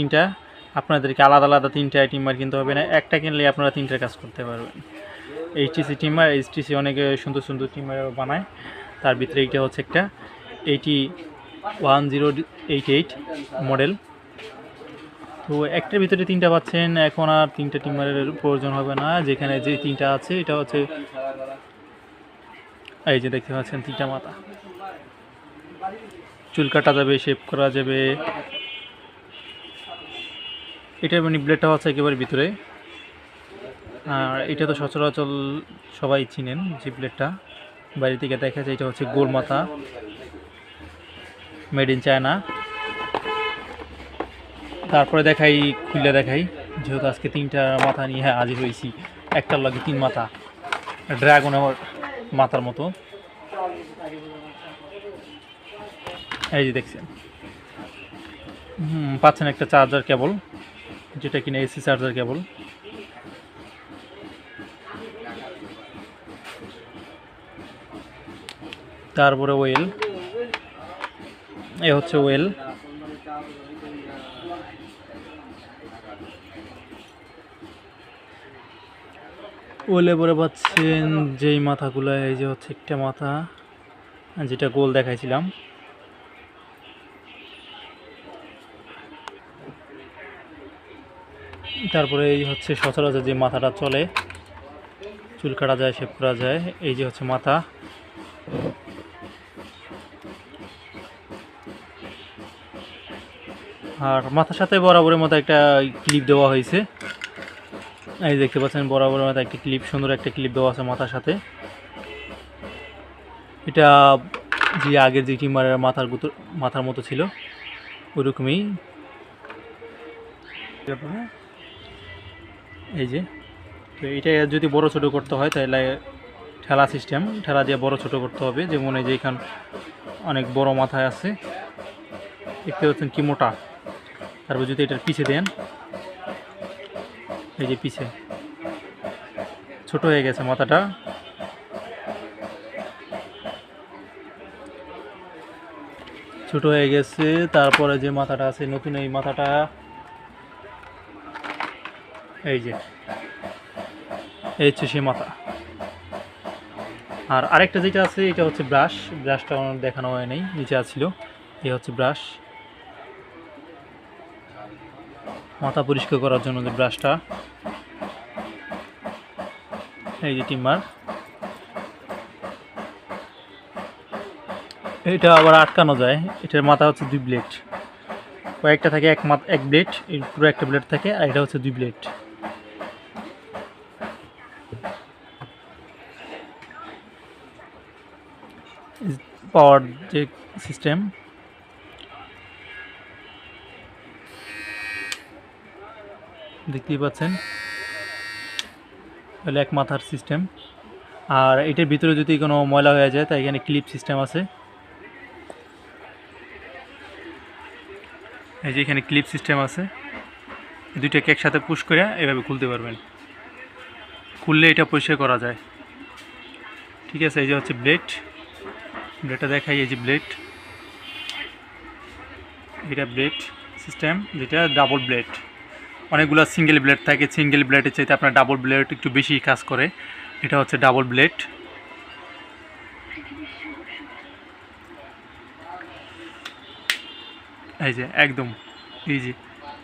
তিনটা, আপনাদেরকে আলাদা আলাদা তিনটা টিমার কিনতে হবে না, একটা কিনলে আপনারা তিনটার কাজ করতে পারবেন। এইচটিসি টিমার, এইচটিসি অনেকে সুন্দর সুন্দর টিমার বানায়, তার ভিতরে এইটা হচ্ছে একটা 801088 মডেল। তো একটার ভিতরে তিনটা পাচ্ছেন, এখন আর তিনটা টিমারের প্রয়োজন হবে না। যেখানে যে তিনটা আছে এটা হচ্ছে এই যে দেখতে পাচ্ছেন তিনটা মাথা, চুল কাটা যাবে, শেভ করা যাবে। এটার মানে ব্লেডটা হচ্ছে একেবারে ভিতরে, আর এটা তো সচরাচর সবাই চিনেন যে ব্লেডটা বাইরে থেকে দেখা যায়, এটা হচ্ছে গোল মাথা, মেড ইন চায়না। তারপরে দেখাই, খুলে দেখাই, যেহেতু আজকে তিনটা মাথা নিয়ে হাজির হয়েছি, একটার লাগে তিন মাথা, ড্রাগনের মাথার মতো। এই যে দেখছেন, পাচ্ছেন একটা চার্জার কেবল, যেটা কিনা এসি চার্জার কেবল। তারপরে ওয়েল, এ হচ্ছে ওয়েল। ওয়েলে পরে পাচ্ছেন যেই মাথাগুলো, এই যে হচ্ছে একটা মাথা যেটা গোল দেখাইছিলাম। তারপরে এই হচ্ছে সচরাচর যে মাথাটা চলে, চুল কাটা যায়, শেভ করা যায়, এই যে হচ্ছে মাথা। আর মাথার সাথে বরাবরের মতো একটা ক্লিপ দেওয়া হয়েছে, এই দেখতে পাচ্ছেন বরাবরের মতো একটা ক্লিপ, সুন্দর একটা ক্লিপ দেওয়া আছে মাথার সাথে। এটা যে আগের যে টিমারের মাথার মতো ছিল ওইরকমই। এই যে, তো এটা যদি বড় ছোট করতে হয় তাহলে ঠেলা সিস্টেম, ঠেলা দিয়ে বড় ছোট করতে হবে। যেমন এই যে এখান অনেক বড় মাথায় আছে, দেখতে পাচ্ছেন কি মোটা। তারপর যদি এটার পিছে দেন, এই যে পিছে ছোট হয়ে গেছে মাথাটা, ছোট হয়ে গেছে। তারপরে যে মাথাটা আছে নতুন, এই মাথাটা এই যে, এই হচ্ছে সেই মাথা। আর আরেকটা যেটা আছে এটা হচ্ছে ব্রাশ, ব্রাশটা আমার দেখানো হয় নাই, নিচে আছিল। এই হচ্ছে ব্রাশ, মাথা পরিষ্কার করার জন্য যে ব্রাশটা। এই যে টিমার, এটা আবার আটকানো যায়। এটার মাথা হচ্ছে দুই ব্লেড, কয়েকটা থাকে এক ব্লেড, পুরো একটা ব্লেড থাকে, আর এটা হচ্ছে দুই ব্লেড। পাওয়ার যে সিস্টেম, দেখতেই পাচ্ছেন, তাহলে এক মাথার সিস্টেম। আর এটার ভিতরে যদি কোনো ময়লা হয়ে যায় তাই এখানে ক্লিপ সিস্টেম আছে, এই যে এখানে ক্লিপ সিস্টেম আছে, দুইটাকে একসাথে পুশ করে এভাবে খুলতে পারবেন, খুললে এটা পরিষ্কার করা যায়। ঠিক আছে, এই যে হচ্ছে ব্লেড, ব্লেডটা দেখাই, এই যে ব্লেড, এটা ব্লেড সিস্টেম, যেটা ডাবল ব্লেড। অনেকগুলো সিঙ্গেল ব্লেড থাকে, সিঙ্গেল ব্লেডের চাইতে আপনার ডাবল ব্লেড একটু বেশি কাজ করে। এটা হচ্ছে ডাবল ব্লেড। এই যে একদম ইজি,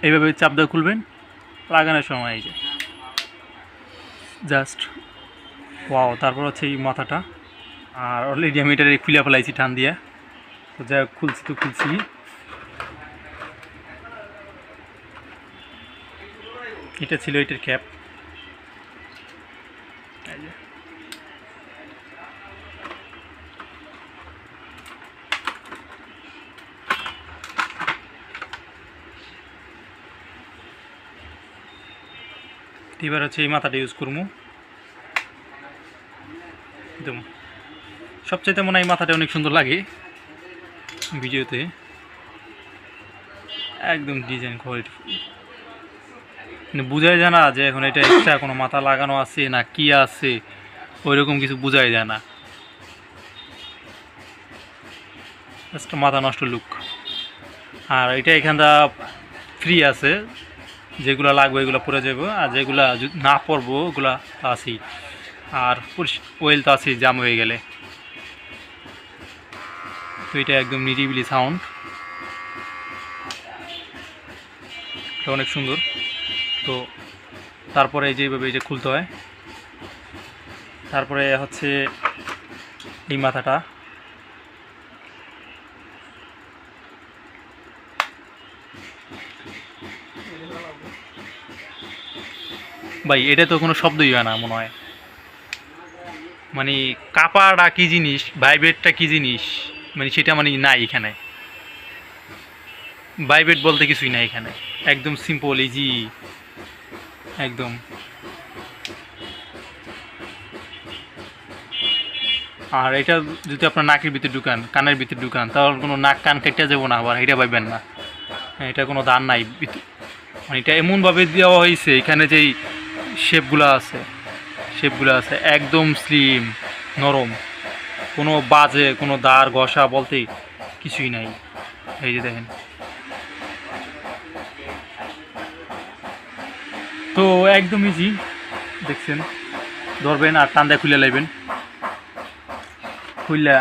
এইভাবে চাপ দিয়ে খুলবেন, লাগানোর সময় এই যে জাস্ট ওয়াও। তারপর হচ্ছে এই মাথাটা, আর অলরেডি আমি এটা খুলে ফেলাইছি টান দিয়ে, তো যাই হোক খুলছি তো খুলছি। এটা ছিল এটার ক্যাপ, এই যে এবার হচ্ছে এই মাথাটা ইউজ করবো একদম। সবচাইতে মনে হয় এই মাথাটা অনেক সুন্দর লাগে ভিডিওতে, একদম ডিজাইন কোয়ালিটি, কিন্তু বোঝাই যায় না যে এখন এটা এক্সট্রা কোনো মাথা লাগানো আছে না কি আছে, ওইরকম কিছু বোঝাই যায় না, জাস্ট মাথা নষ্ট লুক। আর এটা এখানটা ফ্রি আছে, যেগুলো লাগবে এগুলো পরে যাবো, আর যেগুলা না পরবো ওগুলা আছেই। আর ওয়েল তো আছেই জাম হয়ে গেলে। তো এটা একদম নিরিবিলি সাউন্ড, এটা অনেক সুন্দর। তো তারপরে যেভাবে এই যে খুলতে হয়, তারপরে হচ্ছে এই মাথাটা, ভাই এটা তো কোনো শব্দই হয় না মনে হয়, মানে কাপাটা কি জিনিস, ভাইব্রেটটা কি জিনিস, মানে সেটা মানে নাই এখানে। ভাইব্রেট বলতে কিছুই নাই এখানে, একদম সিম্পল ইজি একদম। আর এটা যদি আপনার নাকের ভিতরে ঢুকান, কানের ভিতরে ঢুকান, তাহলে কোনো নাক কান কেটে যাবো না, আবার এটা পাইবেন না। এটা কোনো দান নাই, মানে এটা এমনভাবে দেওয়া হয়েছে, এখানে যেই শেপগুলো আছে একদম স্লিম নরম, কোনো বাজে কোনো দাঁড় ঘষা বলতে কিছুই নাই। এই যে দেখেন, তো একদম ইজি দেখছেন, ধরবেন আর টান দিয়ে খুলে লাইবেন, খুললে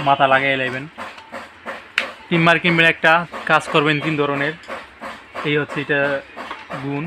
মাথা লাগাই লাইবেন। টিম্বার কিনবেন, একটা কাজ করবেন 3 ধরনের, এই হচ্ছে এটা গুণ।